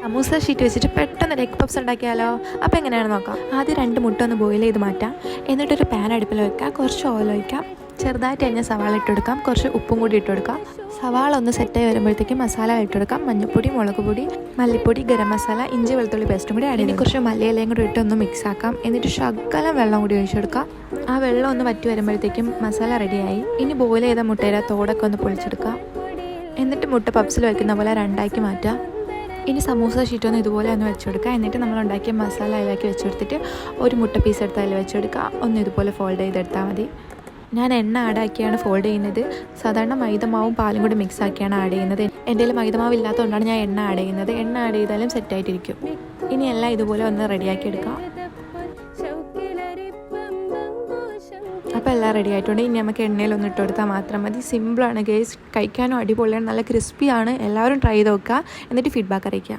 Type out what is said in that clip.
Samosa sheet വെച്ചിട്ട് പെട്ടെന്ന് ഒരു എഗ് പപ്സ് ഉണ്ടാക്കിയാലോ? അപ്പോൾ എങ്ങനെയാണെന്ന് നോക്കാം. ആദ്യം 2 മുട്ട ഒന്ന് ബോയിൽ ചെയ്ത് മാറ്റാം. എന്നിട്ടൊരു പാൻ അടുപ്പിൽ വെക്കാം. കുറച്ച് ഓയിൽ ഒഴിക്കാം. ചെറുതായിട്ട് അരിഞ്ഞ സവാള ഇട്ട് കൊടുക്കാം. കുറച്ച് ഉപ്പും കൂടി ഇട്ട് കൊടുക്കാം. സവാള ഒന്ന് സെറ്റായി വരുമ്പോഴത്തേക്കും മസാല ഇട്ട് കൊടുക്കാം. മഞ്ഞൾപ്പൊടി, മുളക് പൊടി, മല്ലിപ്പൊടി, ഗരം മസാല, ഇഞ്ചി വെളുത്തുള്ളി പേസ്റ്റും കൂടി ആഡ് ചെയ്ത് കുറച്ച് മല്ലിയിലയും കൂടി ഇട്ട് ഒന്ന് മിക്സ് ആക്കാം. എന്നിട്ട് ശകലം വെള്ളം കൂടി ഒഴിച്ചെടുക്കാം. ആ വെള്ളം ഒന്ന് വറ്റി വരുമ്പോഴത്തേക്കും മസാല റെഡിയായി. ഇനി ബോയിൽ ചെയ്ത മുട്ടയുടെ തോടൊക്കെ ഒന്ന് പൊളിച്ചെടുക്കാം. എന്നിട്ട് മുട്ട പപ്സിൽ വയ്ക്കുന്ന പോലെ 2ആക്കി മാറ്റാം. ഇനി സമൂസ ഷീറ്റൊന്ന് ഇതുപോലെ ഒന്ന് വെച്ചെടുക്കുക. എന്നിട്ട് നമ്മൾ ഉണ്ടാക്കിയ മസാല അതിലേക്ക് വെച്ചെടുത്തിട്ട് ഒരു മുട്ട പീസ് എടുത്ത് അതിൽ വെച്ചെടുക്കുക. ഒന്ന് ഇതുപോലെ ഫോൾഡ് ചെയ്തെടുത്താൽ മതി. ഞാൻ എണ്ണ ആഡാക്കിയാണ് ഫോൾഡ് ചെയ്യുന്നത്. സാധാരണ മൈദമാവും പാലും കൂടി മിക്സ് ആക്കിയാണ് ആഡ് ചെയ്യുന്നത്. എൻ്റെ കയ്യിൽ മൈദമാവ് ഇല്ലാത്തതുകൊണ്ടാണ് ഞാൻ എണ്ണ ആഡ് ചെയ്യുന്നത്. എണ്ണ ആഡ് ചെയ്താലും സെറ്റായിട്ടിരിക്കും. ഇനി എല്ലാം ഇതുപോലെ ഒന്ന് റെഡിയാക്കി എടുക്കാം. അപ്പോൾ എല്ലാം റെഡി ആയിട്ടുണ്ട്. ഇനി നമുക്ക് എണ്ണയിലൊന്ന് ഇട്ട് കൊടുത്താൽ മാത്രം മതി. സിമ്പിളാണ് ഗൈസ്, കഴിക്കാനും അടിപൊളിയാണ്, നല്ല ക്രിസ്പിയാണ്. എല്ലാവരും ട്രൈ ചെയ്ത് നോക്കുക, എന്നിട്ട് ഫീഡ്ബാക്ക് അറിയിക്കുക.